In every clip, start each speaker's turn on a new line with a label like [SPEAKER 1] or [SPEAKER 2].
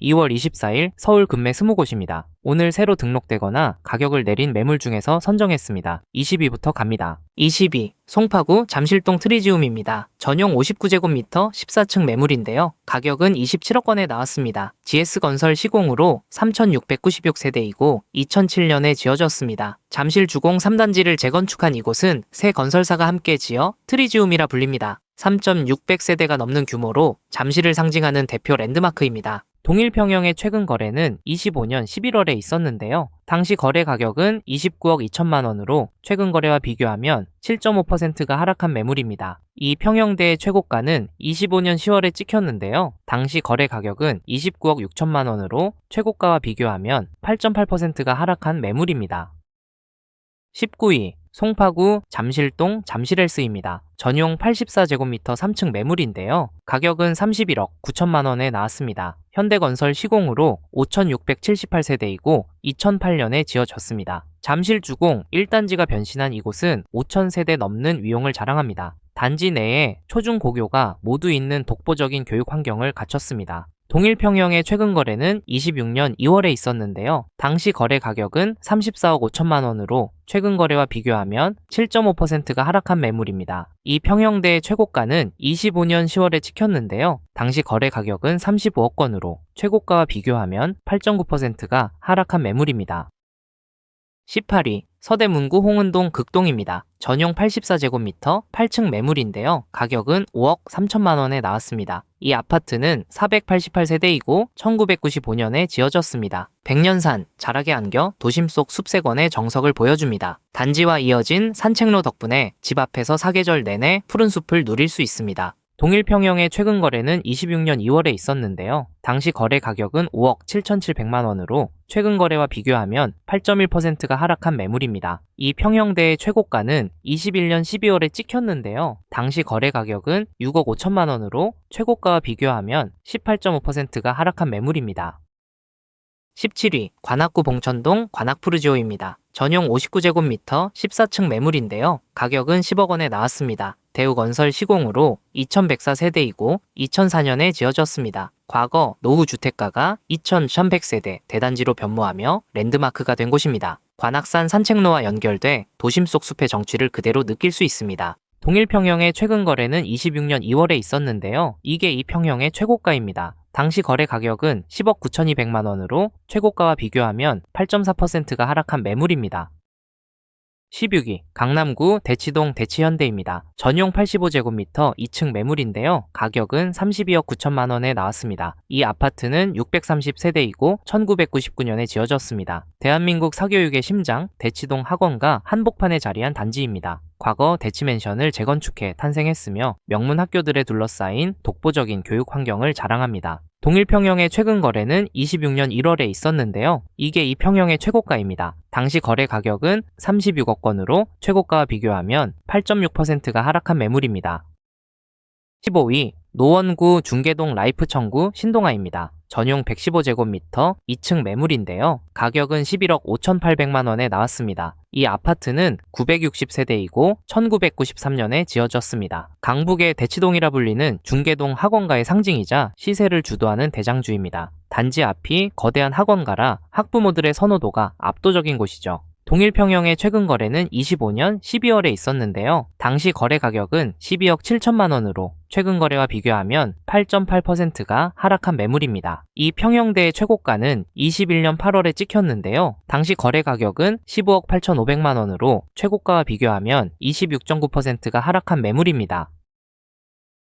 [SPEAKER 1] 2월 24일 서울 금매 20곳입니다. 오늘 새로 등록되거나 가격을 내린 매물 중에서 선정했습니다. 20위부터 갑니다. 22. 송파구 잠실동 트리지움입니다. 전용 59제곱미터 14층 매물인데요. 가격은 27억 원에 나왔습니다. GS건설 시공으로 3,696세대이고 2007년에 지어졌습니다. 잠실 주공 3단지를 재건축한 이곳은 새 건설사가 함께 지어 트리지움이라 불립니다. 3,600세대가 넘는 규모로 잠실을 상징하는 대표 랜드마크입니다. 동일 평형의 최근 거래는 25년 11월에 있었는데요. 당시 거래 가격은 29억 2천만 원으로 최근 거래와 비교하면 7.5%가 하락한 매물입니다. 이 평형대의 최고가는 25년 10월에 찍혔는데요. 당시 거래 가격은 29억 6천만 원으로 최고가와 비교하면 8.8%가 하락한 매물입니다. 19위 송파구 잠실동 잠실헬스입니다. 전용 84제곱미터 3층 매물인데요. 가격은 31억 9천만 원에 나왔습니다. 현대건설 시공으로 5,678세대이고 2008년에 지어졌습니다. 잠실 주공 1단지가 변신한 이곳은 5,000세대 넘는 위용을 자랑합니다. 단지 내에 초중고교가 모두 있는 독보적인 교육 환경을 갖췄습니다. 동일 평형의 최근 거래는 26년 2월에 있었는데요. 당시 거래 가격은 34억 5천만 원으로 최근 거래와 비교하면 7.5%가 하락한 매물입니다. 이 평형대의 최고가는 25년 10월에 찍혔는데요. 당시 거래 가격은 35억 원으로 최고가와 비교하면 8.9%가 하락한 매물입니다. 18위 서대문구 홍은동 극동입니다. 전용 84제곱미터 8층 매물인데요. 가격은 5억 3천만 원에 나왔습니다. 이 아파트는 488세대이고 1995년에 지어졌습니다. 백년산, 자락에 안겨 도심 속 숲세권의 정석을 보여줍니다. 단지와 이어진 산책로 덕분에 집 앞에서 사계절 내내 푸른 숲을 누릴 수 있습니다. 동일 평형의 최근 거래는 26년 2월에 있었는데요. 당시 거래 가격은 5억 7,700만 원으로 최근 거래와 비교하면 8.1%가 하락한 매물입니다. 이 평형대의 최고가는 21년 12월에 찍혔는데요. 당시 거래 가격은 6억 5천만 원으로 최고가와 비교하면 18.5%가 하락한 매물입니다. 17위 관악구 봉천동 관악푸르지오입니다. 전용 59제곱미터 14층 매물인데요. 가격은 10억 원에 나왔습니다. 대우건설 시공으로 2,104세대이고 2004년에 지어졌습니다. 과거 노후주택가가 2,100세대 대단지로 변모하며 랜드마크가 된 곳입니다. 관악산 산책로와 연결돼 도심 속 숲의 정취를 그대로 느낄 수 있습니다. 동일 평형의 최근 거래는 26년 2월에 있었는데요. 이게 이 평형의 최고가입니다. 당시 거래 가격은 10억 9,200만 원으로 최고가와 비교하면 8.4%가 하락한 매물입니다. 16위 강남구 대치동 대치현대입니다. 전용 85제곱미터 2층 매물인데요. 가격은 32억 9천만 원에 나왔습니다. 이 아파트는 630세대이고 1999년에 지어졌습니다. 대한민국 사교육의 심장 대치동 학원과 한복판에 자리한 단지입니다. 과거 대치맨션을 재건축해 탄생했으며 명문 학교들에 둘러싸인 독보적인 교육 환경을 자랑합니다. 동일 평형의 최근 거래는 26년 1월에 있었는데요. 이게 이 평형의 최고가입니다. 당시 거래 가격은 36억 원으로 최고가와 비교하면 8.6%가 하락한 매물입니다. 15위 노원구 중계동 라이프청구 신동아입니다. 전용 115제곱미터 2층 매물인데요. 가격은 11억 5,800만 원에 나왔습니다. 이 아파트는 960세대이고 1993년에 지어졌습니다. 강북의 대치동이라 불리는 중계동 학원가의 상징이자 시세를 주도하는 대장주입니다. 단지 앞이 거대한 학원가라 학부모들의 선호도가 압도적인 곳이죠. 동일 평형의 최근 거래는 25년 12월에 있었는데요. 당시 거래 가격은 12억 7천만 원으로 최근 거래와 비교하면 8.8%가 하락한 매물입니다. 이 평형대의 최고가는 21년 8월에 찍혔는데요. 당시 거래 가격은 15억 8,500만 원으로 최고가와 비교하면 26.9%가 하락한 매물입니다.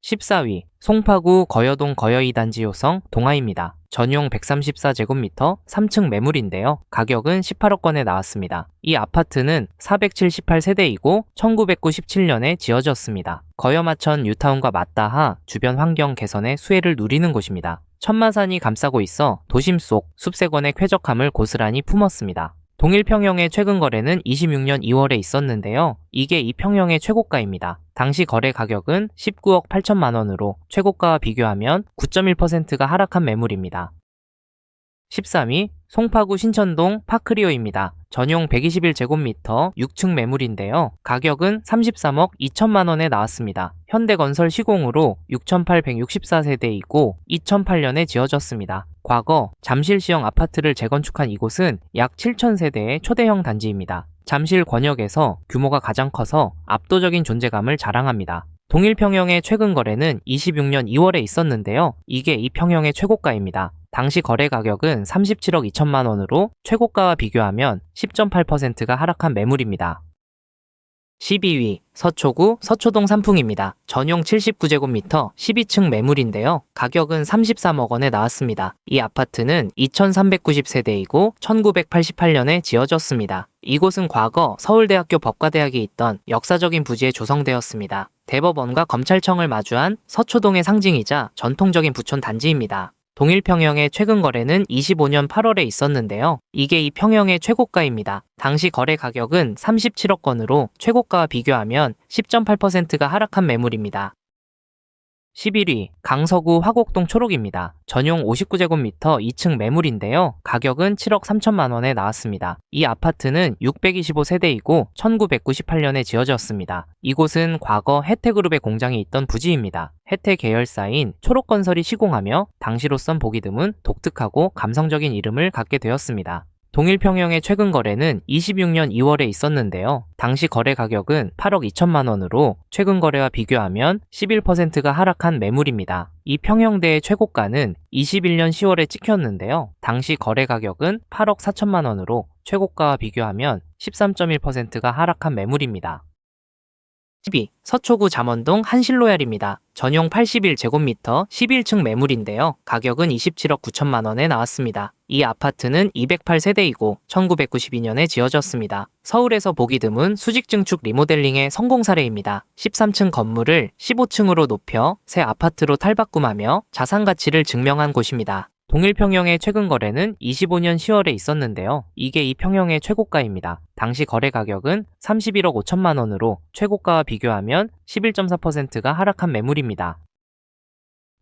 [SPEAKER 1] 14위 송파구 거여동 거여 2단지 요성 동아입니다. 전용 134제곱미터 3층 매물인데요. 가격은 18억 원에 나왔습니다. 이 아파트는 478세대이고 1997년에 지어졌습니다. 거여마천 뉴타운과 맞닿아 주변 환경 개선의 수혜를 누리는 곳입니다. 천마산이 감싸고 있어 도심 속 숲세권의 쾌적함을 고스란히 품었습니다. 동일 평형의 최근 거래는 26년 2월에 있었는데요. 이게 이 평형의 최고가입니다. 당시 거래 가격은 19억 8천만 원으로 최고가와 비교하면 9.1%가 하락한 매물입니다. 13위 송파구 신천동 파크리오입니다. 전용 121제곱미터 6층 매물인데요. 가격은 33억 2천만 원에 나왔습니다. 현대건설 시공으로 6,864세대이고 2008년에 지어졌습니다. 과거 잠실시형 아파트를 재건축한 이곳은 약 7,000세대의 초대형 단지입니다. 잠실 권역에서 규모가 가장 커서 압도적인 존재감을 자랑합니다. 동일 평형의 최근 거래는 26년 2월에 있었는데요. 이게 이 평형의 최고가입니다. 당시 거래 가격은 37억 2천만 원으로 최고가와 비교하면 10.8%가 하락한 매물입니다. 12위 서초구 서초동 삼풍입니다. 전용 79제곱미터 12층 매물인데요. 가격은 33억 원에 나왔습니다. 이 아파트는 2390세대이고 1988년에 지어졌습니다. 이곳은 과거 서울대학교 법과대학이 있던 역사적인 부지에 조성되었습니다. 대법원과 검찰청을 마주한 서초동의 상징이자 전통적인 부촌 단지입니다. 동일 평형의 최근 거래는 25년 8월에 있었는데요. 이게 이 평형의 최고가입니다. 당시 거래 가격은 37억 원으로 최고가와 비교하면 10.8%가 하락한 매물입니다. 11위 강서구 화곡동 초록입니다. 전용 59제곱미터 2층 매물인데요. 가격은 7억 3천만 원에 나왔습니다. 이 아파트는 625세대이고 1998년에 지어졌습니다. 이곳은 과거 혜태그룹의 공장이 있던 부지입니다. 혜태 계열사인 초록건설이 시공하며 당시로선 보기 드문 독특하고 감성적인 이름을 갖게 되었습니다. 동일 평형의 최근 거래는 26년 2월에 있었는데요. 당시 거래 가격은 8억 2천만 원으로 최근 거래와 비교하면 11%가 하락한 매물입니다. 이 평형대의 최고가는 21년 10월에 찍혔는데요. 당시 거래 가격은 8억 4천만 원으로 최고가와 비교하면 13.1%가 하락한 매물입니다. 12. 서초구 잠원동 한실로얄입니다. 전용 81제곱미터 11층 매물인데요. 가격은 27억 9천만 원에 나왔습니다. 이 아파트는 208세대이고 1992년에 지어졌습니다. 서울에서 보기 드문 수직 증축 리모델링의 성공 사례입니다. 13층 건물을 15층으로 높여 새 아파트로 탈바꿈하며 자산 가치를 증명한 곳입니다. 동일 평형의 최근 거래는 25년 10월에 있었는데요. 이게 이 평형의 최고가입니다. 당시 거래 가격은 31억 5천만 원으로 최고가와 비교하면 11.4%가 하락한 매물입니다.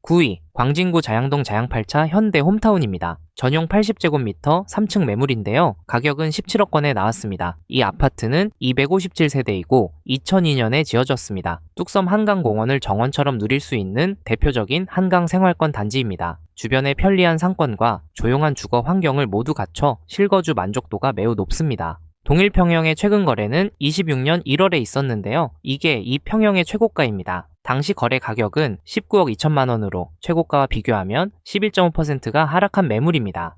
[SPEAKER 1] 9위 광진구 자양동 자양팔차 현대 홈타운입니다. 전용 80제곱미터 3층 매물인데요. 가격은 17억 원에 나왔습니다. 이 아파트는 257세대이고 2002년에 지어졌습니다. 뚝섬 한강공원을 정원처럼 누릴 수 있는 대표적인 한강 생활권 단지입니다. 주변의 편리한 상권과 조용한 주거 환경을 모두 갖춰 실거주 만족도가 매우 높습니다. 동일 평형의 최근 거래는 26년 1월에 있었는데요. 이게 이 평형의 최고가입니다. 당시 거래 가격은 19억 2천만 원으로 최고가와 비교하면 11.5%가 하락한 매물입니다.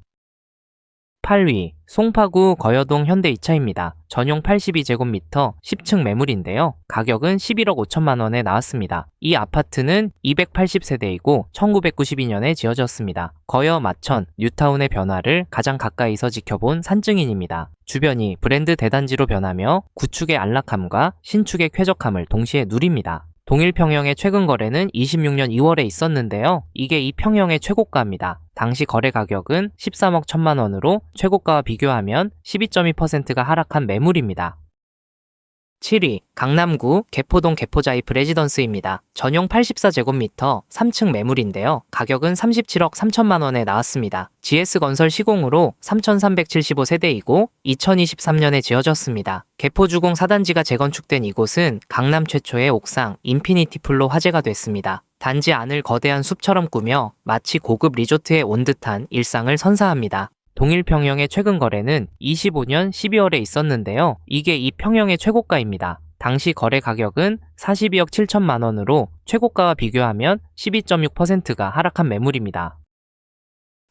[SPEAKER 1] 8위 송파구 거여동 현대 2차입니다. 전용 82제곱미터 10층 매물인데요. 가격은 11억 5천만 원에 나왔습니다. 이 아파트는 280세대이고 1992년에 지어졌습니다. 거여 마천, 뉴타운의 변화를 가장 가까이서 지켜본 산증인입니다. 주변이 브랜드 대단지로 변하며 구축의 안락함과 신축의 쾌적함을 동시에 누립니다. 동일 평형의 최근 거래는 26년 2월에 있었는데요. 이게 이 평형의 최고가입니다. 당시 거래 가격은 13억 1천만 원으로 최고가와 비교하면 12.2%가 하락한 매물입니다. 7위 강남구 개포동 개포자이프 레지던스입니다. 전용 84제곱미터 3층 매물인데요. 가격은 37억 3천만 원에 나왔습니다. GS건설 시공으로 3,375세대이고 2023년에 지어졌습니다. 개포주공 4단지가 재건축된 이곳은 강남 최초의 옥상 인피니티풀로 화제가 됐습니다. 단지 안을 거대한 숲처럼 꾸며 마치 고급 리조트에 온 듯한 일상을 선사합니다. 동일 평형의 최근 거래는 25년 12월에 있었는데요. 이게 이 평형의 최고가입니다. 당시 거래 가격은 42억 7천만 원으로 최고가와 비교하면 12.6%가 하락한 매물입니다.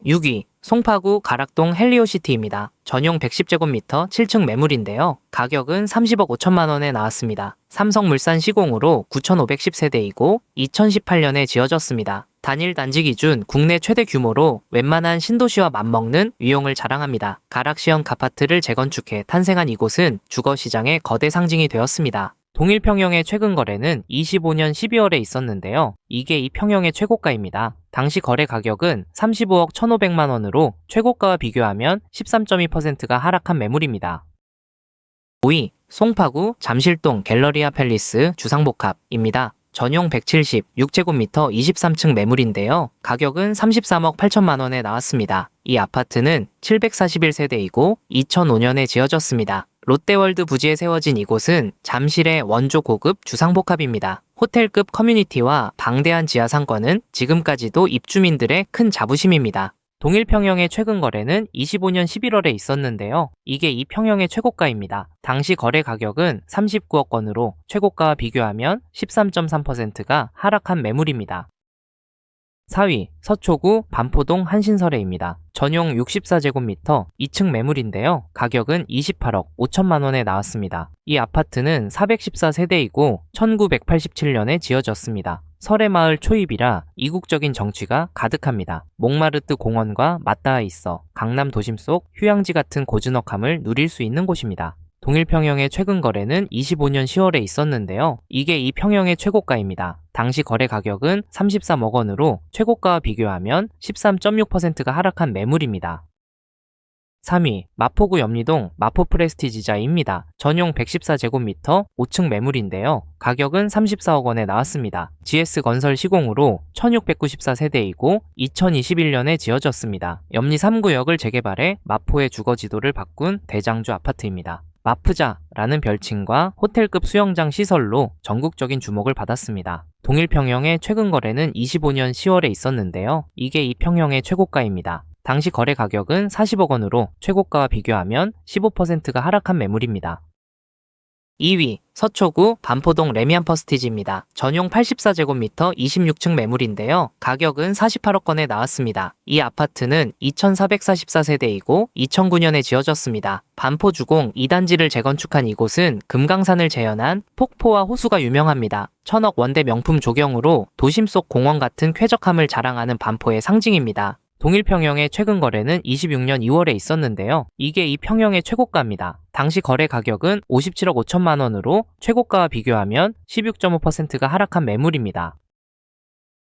[SPEAKER 1] 6위 송파구 가락동 헬리오시티입니다. 전용 110제곱미터 7층 매물인데요. 가격은 30억 5천만 원에 나왔습니다. 삼성물산 시공으로 9,510세대이고 2018년에 지어졌습니다. 단일 단지 기준 국내 최대 규모로 웬만한 신도시와 맞먹는 위용을 자랑합니다. 가락시형 아파트를 재건축해 탄생한 이곳은 주거시장의 거대 상징이 되었습니다. 동일 평형의 최근 거래는 25년 12월에 있었는데요. 이게 이 평형의 최고가입니다. 당시 거래 가격은 35억 1,500만 원으로 최고가와 비교하면 13.2%가 하락한 매물입니다. 5위 송파구 잠실동 갤러리아 팰리스 주상복합입니다. 전용 176제곱미터 23층 매물인데요. 가격은 33억 8천만 원에 나왔습니다. 이 아파트는 741세대이고 2005년에 지어졌습니다. 롯데월드 부지에 세워진 이곳은 잠실의 원조 고급 주상복합입니다. 호텔급 커뮤니티와 방대한 지하 상권은 지금까지도 입주민들의 큰 자부심입니다. 동일평형의 최근 거래는 25년 11월에 있었는데요. 이게 이 평형의 최고가입니다. 당시 거래 가격은 39억 원으로 최고가와 비교하면 13.3%가 하락한 매물입니다. 4위, 서초구 반포동 한신설해입니다. 전용 64제곱미터 2층 매물인데요. 가격은 28억 5천만 원에 나왔습니다. 이 아파트는 414세대이고 1987년에 지어졌습니다. 설해마을 초입이라 이국적인 정취가 가득합니다. 몽마르트 공원과 맞닿아 있어 강남 도심 속 휴양지 같은 고즈넉함을 누릴 수 있는 곳입니다. 동일평형의 최근 거래는 25년 10월에 있었는데요. 이게 이 평형의 최고가입니다. 당시 거래 가격은 33억 원으로 최고가와 비교하면 13.6%가 하락한 매물입니다. 3위, 마포구 염리동 마포 프레스티지자입니다. 전용 114제곱미터 5층 매물인데요. 가격은 34억 원에 나왔습니다. GS건설 시공으로 1694세대이고 2021년에 지어졌습니다. 염리 3구역을 재개발해 마포의 주거지도를 바꾼 대장주 아파트입니다. 마프자라는 별칭과 호텔급 수영장 시설로 전국적인 주목을 받았습니다. 동일평형의 최근 거래는 25년 10월에 있었는데요. 이게 이 평형의 최고가입니다. 당시 거래 가격은 40억 원으로 최고가와 비교하면 15%가 하락한 매물입니다. 2위, 서초구 반포동 레미안 퍼스티지입니다. 전용 84제곱미터 26층 매물인데요. 가격은 48억 원에 나왔습니다. 이 아파트는 2444세대이고 2009년에 지어졌습니다. 반포주공 2단지를 재건축한 이곳은 금강산을 재현한 폭포와 호수가 유명합니다. 1000억 원대 명품 조경으로 도심 속 공원 같은 쾌적함을 자랑하는 반포의 상징입니다. 동일평형의 최근 거래는 26년 2월에 있었는데요. 이게 이 평형의 최고가입니다. 당시 거래 가격은 57억 5천만 원으로 최고가와 비교하면 16.5%가 하락한 매물입니다.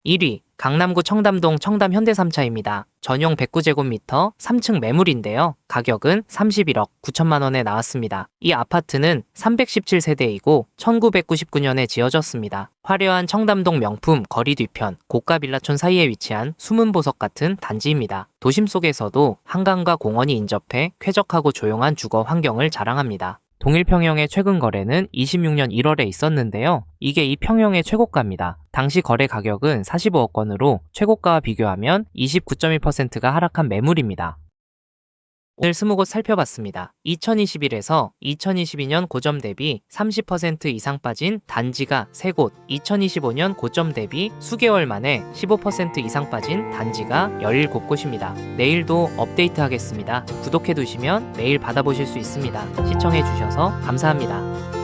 [SPEAKER 1] 1위, 강남구 청담동 청담 현대3차입니다. 전용 109제곱미터 3층 매물인데요. 가격은 31억 9천만 원에 나왔습니다. 이 아파트는 317세대이고 1999년에 지어졌습니다. 화려한 청담동 명품 거리 뒤편 고가 빌라촌 사이에 위치한 숨은 보석 같은 단지입니다. 도심 속에서도 한강과 공원이 인접해 쾌적하고 조용한 주거 환경을 자랑합니다. 동일평형의 최근 거래는 26년 1월에 있었는데요. 이게 이 평형의 최고가입니다. 당시 거래 가격은 45억 원으로 최고가와 비교하면 29.1%가 하락한 매물입니다. 오늘 20곳 살펴봤습니다. 2021에서 2022년 고점 대비 30% 이상 빠진 단지가 3곳, 2025년 고점 대비 수개월 만에 15% 이상 빠진 단지가 17곳입니다. 내일도 업데이트 하겠습니다. 구독해두시면 매일 받아보실 수 있습니다. 시청해주셔서 감사합니다.